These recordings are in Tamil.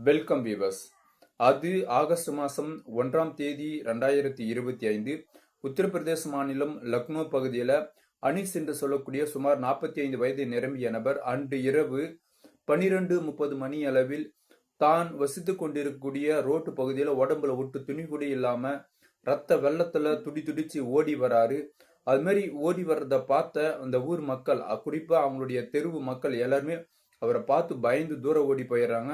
Welcome viewers. அது ஆகஸ்ட் மாதம் 1ஆம் தேதி 2025 உத்தரப்பிரதேச மாநிலம் லக்னோ பகுதியில் அனீஸ் என்று சொல்லக்கூடிய சுமார் 45 வயது நிரம்பிய நபர் அன்று இரவு 12:30 மணி அளவில் தான் வசித்து கொண்டிருக்கக்கூடிய ரோட்டு பகுதியில் உடம்புல ஒட்டு துணி கூட இல்லாம ரத்த வெள்ளத்துல துடிச்சு ஓடி வராரு. அது மாதிரி ஓடி வர்றத பார்த்த அந்த ஊர் மக்கள், குறிப்பா அவங்களுடைய தெருவு மக்கள் எல்லாருமே அவரை பார்த்து பயந்து தூரம் ஓடி போயிடுறாங்க.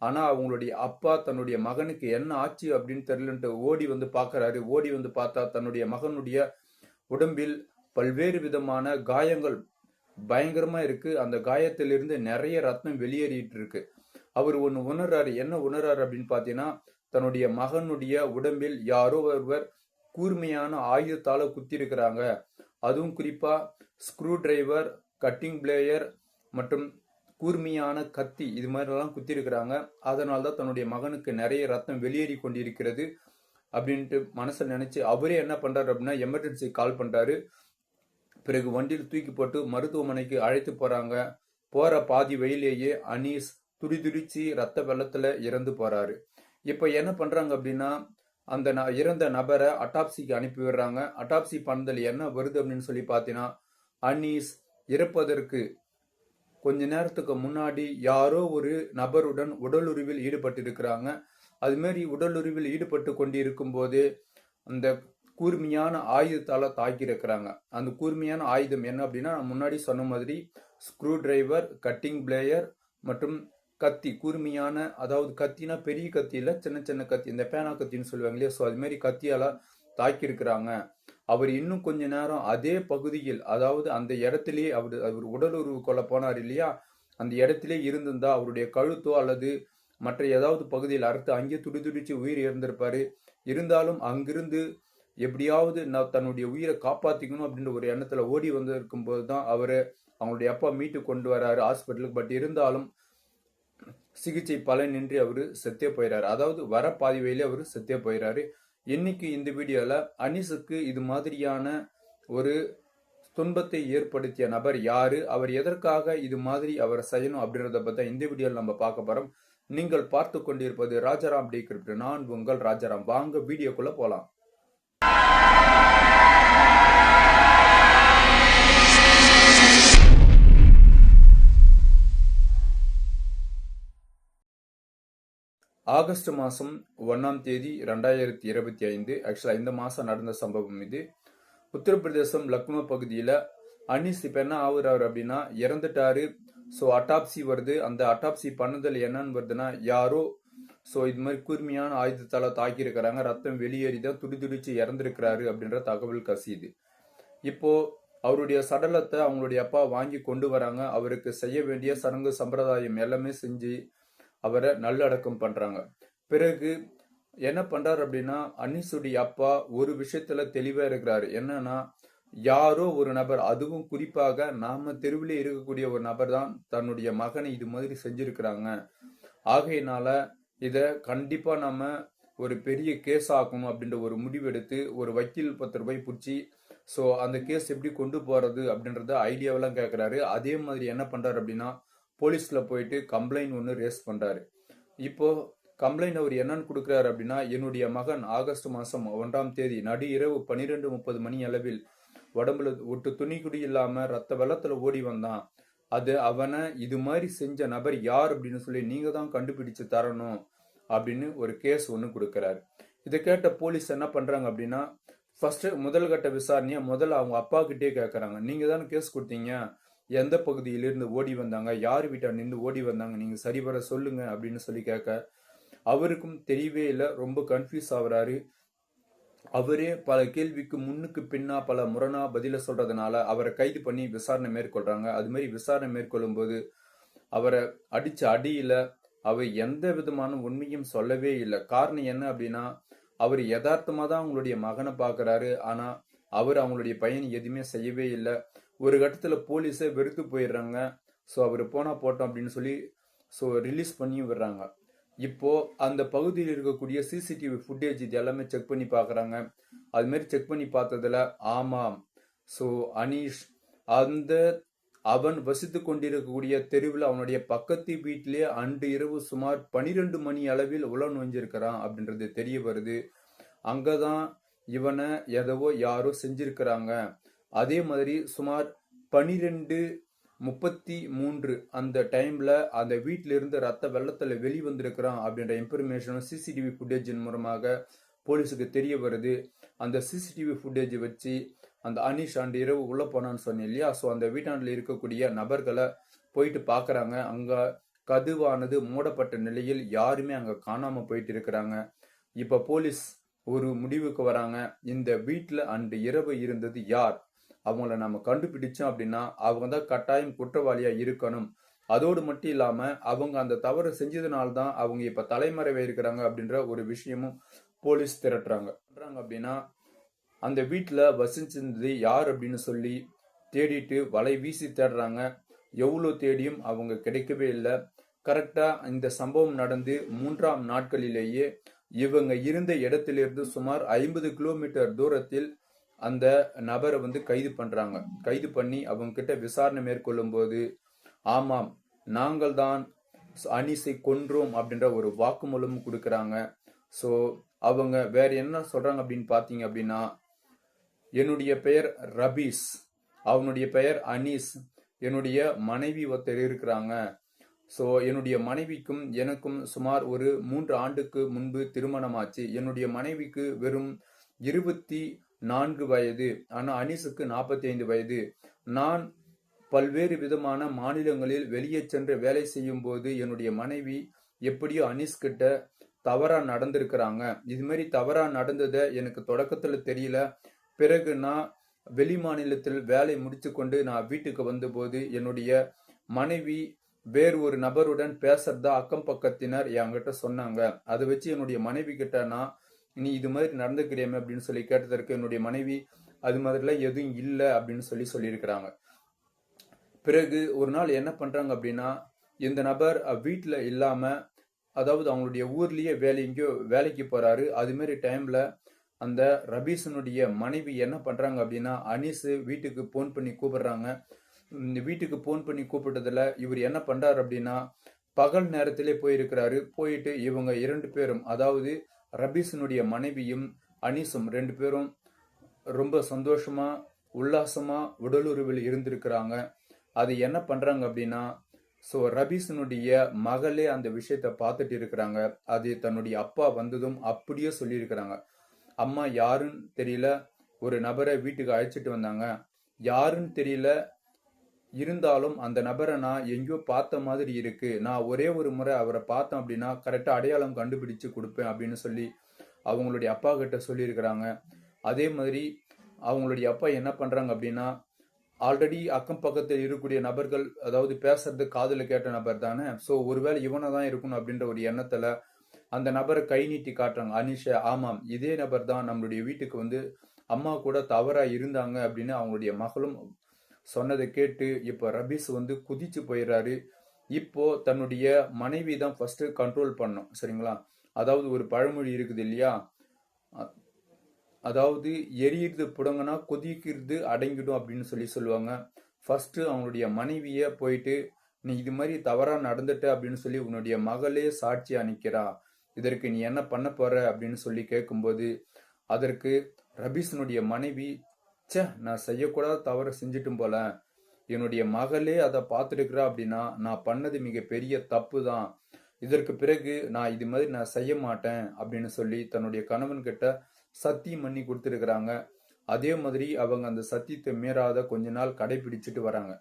ஆனா அவங்களுடைய அப்பா தன்னுடைய மகனுக்கு என்ன ஆச்சு அப்படின்னு தெரியலன்ட்டு ஓடி வந்து பாக்குறாரு. ஓடி வந்து பார்த்தா தன்னுடைய மகனுடைய உடம்பில் பல்வேறு விதமான காயங்கள் பயங்கரமா இருக்கு. அந்த காயத்திலிருந்து நிறைய ரத்தம் வெளியேறிட்டு இருக்கு. அவர் ஒண்ணு உணர்றாரு. என்ன உணர்றாரு அப்படின்னு பாத்தீங்கன்னா, தன்னுடைய மகனுடைய உடம்பில் யாரோ ஒருவர் கூர்மையான ஆயுதத்தால குத்தி இருக்கிறாங்க. அதுவும் குறிப்பா ஸ்க்ரூ டிரைவர், கட்டிங் பிளேயர் மற்றும் கூர்மையான கத்தி இது மாதிரிலாம் குத்தி இருக்கிறாங்க. அதனால தான் தன்னுடைய மகனுக்கு நிறைய ரத்தம் வெளியேறி கொண்டிருக்கிறது அப்படின்ட்டு மனசில் நினைச்சு அவரே என்ன பண்றாரு அப்படின்னா எமர்ஜென்சி கால் பண்றாரு. பிறகு வண்டியில் தூக்கி போட்டு மருத்துவமனைக்கு அழைத்து போறாங்க. போற பாதி வழியிலேயே அனீஸ் துடிச்சு ரத்த வெள்ளத்துல இறந்து போறாரு. இப்ப என்ன பண்றாங்க அப்படின்னா அந்த இறந்த நபரை அட்டாப்சிக்கு அனுப்பி விடுறாங்க. அட்டாப்சி பண்ணதில் என்ன வருது அப்படின்னு சொல்லி பார்த்தீங்கன்னா, அனீஸ் இறப்பதற்கு கொஞ்ச நேரத்துக்கு முன்னாடி யாரோ ஒரு நபருடன் உடலுறவில் ஈடுபட்டிருக்கிறாங்க. அது மாதிரி உடலுறவில் ஈடுபட்டு கொண்டு இருக்கும் போது அந்த கூர்மையான ஆயுதத்தால தாக்கி இருக்கிறாங்க. அந்த கூர்மையான ஆயுதம் என்ன அப்படின்னா, முன்னாடி சொன்ன மாதிரி ஸ்க்ரூ டிரைவர், கட்டிங் பிளேயர் மற்றும் கத்தி. கூர்மையான, அதாவது கத்தினா பெரிய கத்தி இல்ல, சின்ன சின்ன கத்தி, இந்த பேனா கத்தின்னு சொல்லுவாங்க இல்லையா, ஸோ அது மாதிரி கத்தியால தாக்கி இருக்கிறாங்க. அவர் இன்னும் கொஞ்ச நேரம் அதே பகுதியில், அதாவது அந்த இடத்திலேயே அவர் உடலுறவு கொள்ள போனார் இல்லையா, அந்த இடத்திலே இருந்திருந்தா அவருடைய கழுத்தோ அல்லது மற்ற ஏதாவது பகுதியில் அறுத்து அங்கே துடிச்சு உயிர் இறந்திருப்பாரு. இருந்தாலும் அங்கிருந்து எப்படியாவது தன்னுடைய உயிரை காப்பாத்திக்கணும் அப்படின்ற ஒரு எண்ணத்துல ஓடி வந்திருக்கும் போதுதான் அவரு அவங்களுடைய அப்பா மீட்டு கொண்டு வராரு ஹாஸ்பிட்டலுக்கு. பட் இருந்தாலும் சிகிச்சை பலனின்றி அவரு செத்தே போயிறாரு. அதாவது வர பாதி வழியிலே அவரு செத்தே போயிறாரு. இன்னைக்கு இந்த வீடியோல அனீஸுக்கு இது மாதிரியான ஒரு துன்பத்தை ஏற்படுத்திய நபர் யாரு, அவர் எதற்காக இது மாதிரி அவர் செய்யணும் அப்படின்றத பத்தி இந்த வீடியோல நம்ம பார்க்க போறோம். நீங்கள் பார்த்து கொண்டிருப்பது ராஜாராம் டிகிரிப்ட். நான் உங்கள் ராஜாராம். வாங்க வீடியோக்குள்ள போலாம். ஆகஸ்ட் மாதம் 1ஆம் தேதி 2025 ஆக்சுவலாக இந்த மாதம் நடந்த சம்பவம் இது. உத்தரப்பிரதேசம் லக்னோ பகுதியில் அனீஸ் இப்போ என்ன ஆகுறாரு அப்படின்னா இறந்துட்டாரு. ஸோ அட்டாப்சி வருது. அந்த அட்டாப்சி பண்ணதில் என்னன்னு வருதுன்னா, யாரோ ஸோ இது மாதிரி கூர்மையான ஆயுதத்தால் தாக்கியிருக்கிறாங்க, ரத்தம் வெளியேறி தான் துடிச்சு இறந்துருக்கிறாரு அப்படின்ற தகவல் கசியுது. இப்போ அவருடைய சடலத்தை அவங்களுடைய அப்பா வாங்கி கொண்டு வராங்க. அவருக்கு செய்ய வேண்டிய சடங்கு சம்பிரதாயம் எல்லாமே செஞ்சு அவரை நல்லடக்கம் பண்றாங்க. பிறகு என்ன பண்றாரு அப்படின்னா, அனீஸுடைய அப்பா ஒரு விஷயத்துல தெளிவா இருக்கிறாரு. என்னன்னா, யாரோ ஒரு நபர், அதுவும் குறிப்பாக நாம தெருவிலே இருக்கக்கூடிய ஒரு நபர் தான் தன்னுடைய மகனை இது மாதிரி செஞ்சிருக்கிறாங்க. ஆகையினால இத கண்டிப்பா நம்ம ஒரு பெரிய கேஸ் ஆக்கணும் அப்படின்ற ஒரு முடிவெடுத்து ஒரு வக்கீல் 10 ரூபாய் பிடிச்சி ஸோ அந்த கேஸ் எப்படி கொண்டு போறது அப்படின்றத ஐடியாவெல்லாம் கேட்கிறாரு. அதே மாதிரி என்ன பண்றாரு அப்படின்னா, போலீஸ்ல போயிட்டு கம்ப்ளைண்ட் ஒன்று ரேஸ் பண்றாரு. இப்போ கம்ப்ளைண்ட் அவர் என்னன்னு கொடுக்குறாரு அப்படின்னா, என்னுடைய மகன் ஆகஸ்ட் மாதம் 1ஆம் தேதி நடு இரவு 12:30 மணி அளவில் உடம்புல ஒட்டு துணி குடி இல்லாம ரத்த வெள்ளத்துல ஓடி வந்தான். அது அவனை இது மாதிரி செஞ்ச நபர் யார் அப்படின்னு சொல்லி நீங்க தான் கண்டுபிடிச்சு தரணும் அப்படின்னு ஒரு கேஸ் ஒன்று கொடுக்கிறாரு. இதை கேட்ட போலீஸ் என்ன பண்றாங்க அப்படின்னா, ஃபர்ஸ்ட் முதல் கட்ட விசாரணையா முதல்ல அவங்க அப்பா கிட்டே கேட்கறாங்க. நீங்க தானே கேஸ் கொடுத்தீங்க, எந்த பகுதியிலிருந்து ஓடி வந்தாங்க, யார் வீட்டை நின்று ஓடி வந்தாங்க, நீங்க சரிவர சொல்லுங்க அப்படின்னு சொல்லி கேட்க அவருக்கும் தெரியவே இல்லை. ரொம்ப கன்ஃபியூஸ் ஆகுறாரு. அவரே பல கேள்விக்கு முன்னுக்கு பின்னா பல முரணா பதில சொல்றதுனால அவரை கைது பண்ணி விசாரணை மேற்கொள்றாங்க. அது மாதிரி விசாரணை மேற்கொள்ளும் போது அவரை அடிச்ச அடியில அவர் எந்த விதமான உண்மையும் சொல்லவே இல்லை. காரணம் என்ன அப்படின்னா, அவர் யதார்த்தமா தான் அவங்களுடைய மகனை பாக்குறாரு. ஆனா அவர் அவங்களுடைய பையன் எதுவுமே செய்யவே இல்லை. ஒரு கட்டத்துல போலீஸே வெறுத்து போயிடுறாங்க. ஸோ அவர் போனா போட்டோம் அப்படின்னு சொல்லி ஸோ ரிலீஸ் பண்ணியும் விடுறாங்க. இப்போ அந்த பகுதியில் இருக்கக்கூடிய சிசிடிவி ஃபுட்டேஜ் இது எல்லாமே செக் பண்ணி பார்க்குறாங்க. அது மாதிரி செக் பண்ணி பார்த்ததுல ஆமாம், ஸோ அனீஷ் அந்த அவன் வசித்து கொண்டிருக்கக்கூடிய தெருவில் அவனுடைய பக்கத்து வீட்டிலே அன்று இரவு சுமார் 12 மணி அளவில் உள நுழைஞ்சிருக்கிறான் அப்படின்றது தெரிய வருது. அங்கதான் இவனை எதவோ யாரோ செஞ்சிருக்கிறாங்க. அதே மாதிரி சுமார் 12:33 அந்த டைம்ல அந்த வீட்டில இருந்து ரத்த வெள்ளத்துல வெளிவந்திருக்கிறான் அப்படின்ற இன்ஃபர்மேஷனும் சிசிடிவி ஃபுட்டேஜின் மூலமாக போலீஸுக்கு தெரிய வருது. அந்த சிசிடிவி ஃபுட்டேஜ் வச்சு அந்த அனீஷ் அன்று இரவு உள்ள போனான்னு சொன்னேன் இல்லையா, ஸோ அந்த வீட்டாண்டில் இருக்கக்கூடிய நபர்களை போயிட்டு பார்க்குறாங்க. அங்க கதவானது மூடப்பட்ட நிலையில் யாருமே அங்க காணாம போயிட்டு இருக்கிறாங்க. இப்ப போலீஸ் ஒரு முடிவுக்கு வராங்க. இந்த வீட்டில் அன்று இரவு இருந்தது யார், அவங்கள நம்ம கண்டுபிடிச்சோம் அப்படின்னா அவங்க தான் கட்டாயம் குற்றவாளியா இருக்கணும். அதோடு மட்டும் இல்லாம அவங்க அந்த தவறு செஞ்சதுனால்தான் அவங்க இப்ப தலைமறைவா இருக்கிறாங்க அப்படின்ற ஒரு விஷயமும் போலீஸ் திரட்டுறாங்க. அப்படின்னா அந்த வீட்டுல வசிச்சிருந்தது யார் அப்படின்னு சொல்லி தேடிட்டு வலை வீசி தேடுறாங்க. எவ்வளவு தேடியும் அவங்க கிடைக்கவே இல்லை. கரெக்டா இந்த சம்பவம் நடந்து 3ஆம் நாட்களிலேயே இவங்க இருந்த இடத்திலிருந்து சுமார் 50 கிலோமீட்டர் தூரத்தில் அந்த நபரை கைது பண்றாங்க. கைது பண்ணி அவங்க கிட்ட விசாரணை மேற்கொள்ளும் போது, ஆமாம் நாங்கள் தான் அனீஸை கொன்றோம் அப்படின்ற ஒரு வாக்குமூலம் கொடுக்கறாங்க. ஸோ அவங்க வேற என்ன சொல்றாங்க அப்படின்னு பாத்தீங்க அப்படின்னா, என்னுடைய பெயர் ரபீஸ், அவனுடைய பெயர் அனீஸ், என்னுடைய மனைவி ஒருத்தர் இருக்கிறாங்க. ஸோ என்னுடைய மனைவிக்கும் எனக்கும் சுமார் ஒரு 3 ஆண்டுக்கு முன்பு திருமணமாச்சு. என்னுடைய மனைவிக்கு வெறும் 24 வயது, ஆனா அனீஸுக்கு 45 வயது. நான் பல்வேறு விதமான மாநிலங்களில் வெளியே சென்று வேலை செய்யும் போது என்னுடைய மனைவி எப்படியோ அனீஸ் கிட்ட தவறா நடந்திருக்கிறாங்க. இது மாதிரி தவறா நடந்ததை எனக்கு தொடக்கத்துல தெரியல. பிறகு நான் வெளி மாநிலத்தில் வேலை முடிச்சு கொண்டு நான் வீட்டுக்கு வந்தபோது என்னுடைய மனைவி வேறு ஒரு நபருடன் பேசுறதா அக்கம் பக்கத்தினர் என்கிட்ட சொன்னாங்க. அதை வச்சு என்னுடைய மனைவி கிட்ட நான், நீ இது மாதிரி நடந்துக்கிறியாமே அப்படின்னு சொல்லி கேட்டதற்கு என்னுடைய மனைவி அது மாதிரிலாம் எதுவும் இல்லை அப்படின்னு சொல்லியிருக்கிறாங்க. பிறகு ஒரு நாள் என்ன பண்றாங்க அப்படின்னா, இந்த நபர் வீட்டுல இல்லாம, அதாவது அவங்களுடைய ஊர்லயே எங்கேயோ வேலைக்கு போறாரு. அது மாதிரி டைம்ல அந்த ரபீஸனுடைய மனைவி என்ன பண்றாங்க அப்படின்னா, அனீஸ் வீட்டுக்கு போன் பண்ணி கூப்பிடுறாங்க. வீட்டுக்கு போன் பண்ணி கூப்பிட்டதுல இவர் என்ன பண்றாரு அப்படின்னா, பகல் நேரத்திலே போயிருக்கிறாரு. போயிட்டு இவங்க 2 பேரும், அதாவது ரபீஸனுடைய மனைவியும் அனீஸும் 2 பேரும் ரொம்ப சந்தோஷமா உல்லாசமா உடலுறவில் இருந்திருக்கிறாங்க. அது என்ன பண்றாங்க அப்படின்னா, ஸோ ரபீஸனுடைய மகளே அந்த விஷயத்த பார்த்துட்டு இருக்கிறாங்க. அது தன்னுடைய அப்பா வந்ததும் அப்படியே சொல்லியிருக்கிறாங்க. அம்மா யாருன்னு தெரியல, ஒரு நபரை வீட்டுக்கு அழைச்சிட்டு வந்தாங்க, யாருன்னு தெரியல, இருந்தாலும் அந்த நபரை நான் எங்கேயோ பார்த்த மாதிரி இருக்கு, நான் ஒரே ஒரு முறை அவரை பார்த்தேன் அப்படின்னா கரெக்டா அடையாளம் கண்டுபிடிச்சு கொடுப்பேன் அப்படின்னு சொல்லி அவங்களுடைய அப்பா கிட்ட சொல்லியிருக்கிறாங்க. அதே மாதிரி அவங்களுடைய அப்பா என்ன பண்றாங்க அப்படின்னா, ஆல்ரெடி அக்கம் பக்கத்தில் இருக்கக்கூடிய நபர்கள், அதாவது பேசுறது காதுல கேட்ட நபர் தானே, ஸோ ஒருவேளை இவனை தான் இருக்கணும் அப்படின்ற ஒரு எண்ணத்துல அந்த நபரை கை நீட்டி காட்டுறாங்க. அனிஷா, ஆமாம் இதே நபர் தான் நம்மளுடைய வீட்டுக்கு அம்மா கூட தவறா இருந்தாங்க அப்படின்னு அவங்களுடைய மகளும் சொன்னதை கேட்டு இப்ப ரபீஸ் குதிச்சு போயிடுறாரு. இப்போ தன்னுடைய மனைவி தான் ஃபர்ஸ்ட் கண்ட்ரோல் பண்ணும். சரிங்களா? அதாவது ஒரு பழமொழி இருக்குது இல்லையா, அதாவது எரியிறது புடங்கன்னா கொதிக்கிறது அடங்கிடும் அப்படின்னு சொல்லுவாங்க. ஃபர்ஸ்ட் அவங்களுடைய மனைவிய போயிட்டு, நீ இது மாதிரி தவறா நடந்துட்ட அப்படின்னு சொல்லி உன்னுடைய மகளே சாட்சியா நிக்கிறா, இதற்கு நீ என்ன பண்ண போற அப்படின்னு சொல்லி கேட்கும்போது, அதற்கு ரபீஸனுடைய மனைவி, நான் செய்யக்கூடாத தவற செஞ்சிட்டும் போல, என்னுடைய மகளே அதை பார்த்துருக்கிறா அப்படின்னா நான் பண்ணது மிகப்பெரிய தப்பு தான், இதற்கு பிறகு நான் இது மாதிரி நான் செய்ய மாட்டேன் அப்படின்னு சொல்லி தன்னுடைய கணவன் கிட்ட சத்தியம் பண்ணி கொடுத்துருக்குறாங்க. அதே மாதிரி அவங்க அந்த சத்தியத்தை மீறாத கொஞ்ச நாள் கடைபிடிச்சிட்டு வராங்க.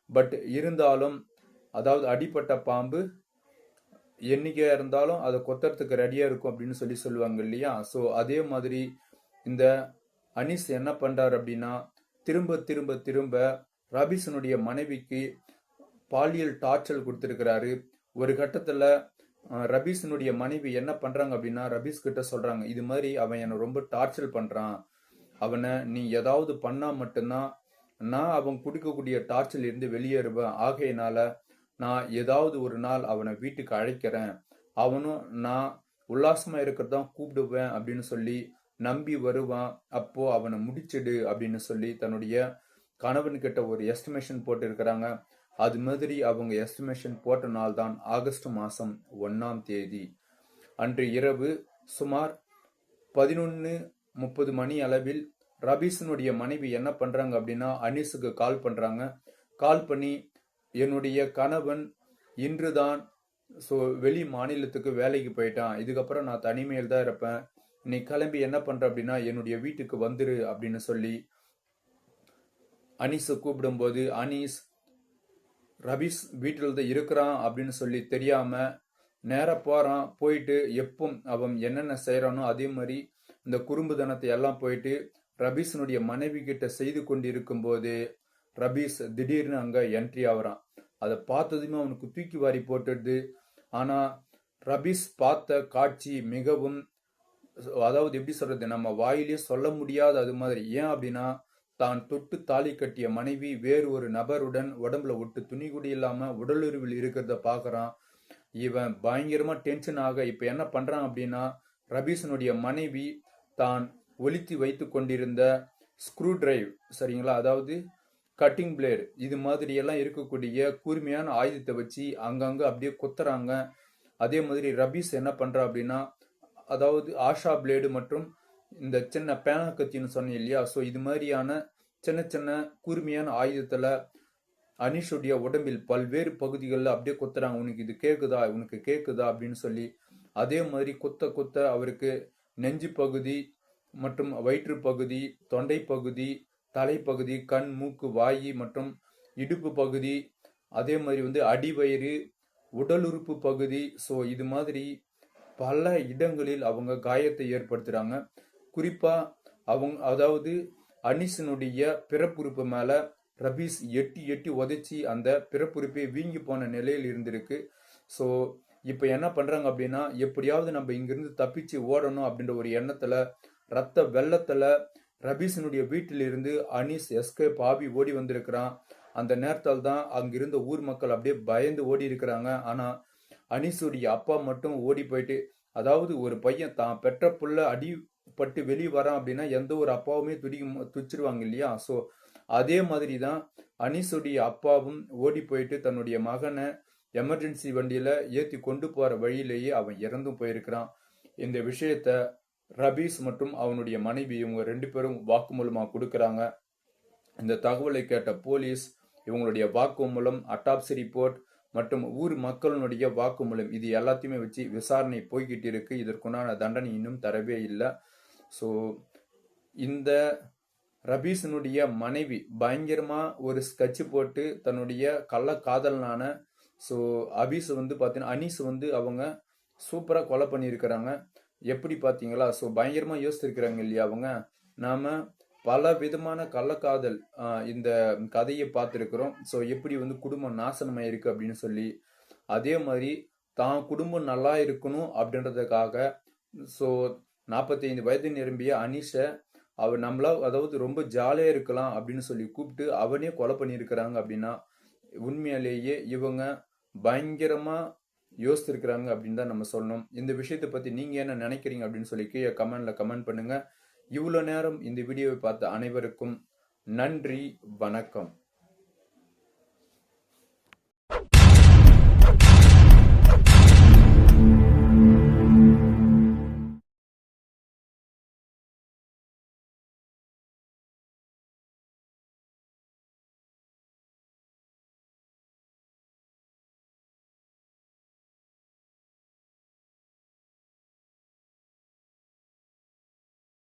பட் இருந்தாலும், அதாவது அடிப்பட்ட பாம்பு என்னைக்கா இருந்தாலும் அதை கொத்துறதுக்கு ரெடியா இருக்கும் அப்படின்னு சொல்லுவாங்க இல்லையா, ஸோ அதே மாதிரி இந்த அனீஸ் என்ன பண்றாரு அப்படின்னா, திரும்ப திரும்ப திரும்ப ரபீஸனுடைய மனைவிக்கு பாலியல் டார்ச்சர் கொடுத்திருக்கிறாரு. ஒரு கட்டத்துல ரபீஸனுடைய மனைவி என்ன பண்றாங்க அப்படின்னா, ரபீஸ் கிட்ட சொல்றாங்க, இது மாதிரி அவன் என்னை ரொம்ப டார்ச்சர் பண்றான், அவனை நீ ஏதாவது பண்ணா மட்டும்தான் நான் அவன் கொடுக்கக்கூடிய டார்ச்சர் இருந்து வெளியேறுவேன், ஆகையினால நான் ஏதாவது ஒரு நாள் அவனை வீட்டுக்கு அழைக்கிறேன், அவனும் நான் உல்லாசமா இருக்கிறதான் கூப்பிடுவேன் அப்படின்னு சொல்லி நம்பி வருவான், அப்போ அவனை முடிச்சிடு அப்படின்னு சொல்லி தன்னுடைய கணவன் கிட்ட ஒரு எஸ்டிமேஷன் போட்டு இருக்கிறாங்க. அது மாதிரி அவங்க எஸ்டிமேஷன் போட்ட நாள் தான் ஆகஸ்ட் மாதம் 1ஆம் தேதி. அன்று இரவு சுமார் 11:30 மணி அளவில் ரபீஸினுடைய மனைவி என்ன பண்றாங்க அப்படின்னா அனீஸுக்கு கால் பண்றாங்க. கால் பண்ணி, என்னுடைய கணவன் இன்றுதான் வெளி மாநிலத்துக்கு வேலைக்கு போயிட்டான், இதுக்கப்புறம் நான் தனிமையில் தான் இருப்பேன், நீ கிளம்பி என்ன பண்ற அப்படின்னா என்னுடைய வீட்டுக்கு வந்துரு அப்படின்னு சொல்லி அனீஸை கூப்பிடும்போது, அனீஸ் ரபீஸ் வீட்டில் தான் இருக்கிறான் அப்படின்னு சொல்லி தெரியாம நேரா போறான். போயிட்டு எப்போ அவன் என்னென்ன செய்யறானோ அதே மாதிரி இந்த குறும்புதனத்தை எல்லாம் போயிட்டு ரபீஸினுடைய மனைவி கிட்ட செய்து கொண்டு இருக்கும் போது ரபீஸ் திடீர்னு அங்க என்ட்ரி ஆகுறான். அதை பார்த்ததுமே அவனுக்கு தூக்கி வாரி போட்டுடுது. ஆனா ரபீஸ் பார்த்த காட்சி மிகவும், அதாவது எப்படி சொல்றது, நம்ம வாயிலே சொல்ல முடியாத அது மாதிரி. ஏன் அப்படின்னா, தான் தொட்டு தாலி கட்டிய மனைவி வேறு ஒரு நபருடன் உடம்புல ஒட்டு துணி கூட இல்லாம உடலுறவில் இருக்கிறத பாக்குறான். இவன் பயங்கரமா டென்ஷன் ஆக இப்ப என்ன பண்றான் அப்படின்னா, ரபீஸனுடைய மனைவி தான் ஒளித்து வைத்து கொண்டிருந்த ஸ்க்ரூ டிரைவ், சரிங்களா, அதாவது கட்டிங் பிளேடு, இது மாதிரி எல்லாம் இருக்கக்கூடிய கூர்மையான ஆயுதத்தை வச்சு அங்கங்க அப்படியே குத்துறாங்க. அதே மாதிரி ரபீஸ் என்ன பண்றா அப்படின்னா, அதாவது ஆஷா பிளேடு மற்றும் இந்த சின்ன பேனா கத்தின்னு சொன்னேன் இல்லையா, ஸோ இது மாதிரியான சின்ன சின்ன கூர்மையான ஆயுதத்துல அனீஷுடைய உடம்பில் பல்வேறு பகுதிகளில் அப்படியே குத்துறாங்க. உனக்கு இது கேக்குதா, உனக்கு கேக்குதா அப்படின்னு சொல்லி. அதே மாதிரி குத்த குத்த அவருக்கு நெஞ்சு பகுதி மற்றும் வயிற்று பகுதி, தொண்டை பகுதி, தலைப்பகுதி, கண், மூக்கு, வாய் மற்றும் இடுப்பு பகுதி, அதே மாதிரி அடிவயிறு, உடல் உறுப்பு பகுதி, ஸோ இது மாதிரி பல இடங்களில் அவங்க காயத்தை ஏற்படுத்துறாங்க. குறிப்பா அவங்க, அதாவது அனீஸினுடைய பிறப்புறுப்பு மேல ரபீஸ் எட்டி எட்டி உதைச்சி அந்த பிறப்புறுப்பே வீங்கி போன நிலையில் இருந்திருக்கு. ஸோ இப்போ என்ன பண்றாங்க அப்படின்னா, எப்படியாவது நம்ம இங்கிருந்து தப்பிச்சு ஓடணும் அப்படின்ற ஒரு எண்ணத்துல ரத்த வெள்ளத்துல ரபீஸினுடைய வீட்டிலிருந்து அனீஸ் எஸ்கேப் ஆகி ஓடி வந்திருக்கிறான். அந்த நேரத்தால் தான் அங்கிருந்த ஊர் மக்கள் அப்படியே பயந்து ஓடி இருக்கிறாங்க. ஆனா அனீஸுடைய அப்பா மட்டும் ஓடி போயிட்டு, அதாவது ஒரு பையன் தான் பெற்ற புள்ள அடிபட்டு வெளியே வரான் அப்படின்னா எந்த ஒரு அப்பாவுமே துடிச்சிருவாங்க இல்லையா. ஸோ அதே மாதிரி தான் அனீஸுடைய அப்பாவும் ஓடி போயிட்டு தன்னுடைய மகனை எமர்ஜென்சி வண்டியில ஏற்றி கொண்டு போற வழியிலேயே அவன் இறந்தும் போயிருக்கிறான். இந்த விஷயத்த ரபீஸ் மற்றும் அவனுடைய மனைவி இவங்க 2 பேரும் வாக்குமூலமா கொடுக்கறாங்க. இந்த தகவலை கேட்ட போலீஸ் இவங்களுடைய வாக்குமூலம், அட்டாப்சி ரிப்போர்ட் மற்றும் ஊர் மக்களுடைய வாக்குமூலம், இது எல்லாத்தையுமே வச்சு விசாரணை போய்கிட்டு இருக்கு. இதற்குண்டான தண்டனை இன்னும் தரவே இல்லை. ஸோ இந்த ரபீஸினுடைய மனைவி பயங்கரமா ஒரு ஸ்கட்ச் போட்டு தன்னுடைய கள்ள காதலனான அபீஸ் பார்த்தீங்கன்னா அனீஸ் அவங்க சூப்பரா கொலை பண்ணியிருக்கிறாங்க. எப்படி பார்த்தீங்களா? ஸோ பயங்கரமா யோசிச்சிருக்கிறாங்க இல்லையா அவங்க. நாம பல விதமான கள்ளக்காதல் இந்த கதையை பார்த்துருக்கிறோம். ஸோ எப்படி குடும்பம் நாசனமாயிருக்கு அப்படின்னு சொல்லி. அதே மாதிரி தான் குடும்பம் நல்லா இருக்கணும் அப்படின்றதுக்காக 45 வயது நிரம்பிய அனீஷை அவர் நம்மளா, அதாவது ரொம்ப ஜாலியா இருக்கலாம் அப்படின்னு சொல்லி கூப்பிட்டு அவனே கொலை பண்ணியிருக்கிறாங்க அப்படின்னா உண்மையிலேயே இவங்க பயங்கரமா யோசிச்சிருக்கிறாங்க அப்படின்னு தான் நம்ம சொல்லணும். இந்த விஷயத்தை பத்தி நீங்க என்ன நினைக்கிறீங்க அப்படின்னு சொல்லி கீழே கமெண்ட்ல கமெண்ட் பண்ணுங்க. இவ்வளவு நேரம் இந்த வீடியோவை பார்த்த அனைவருக்கும் நன்றி, வணக்கம்.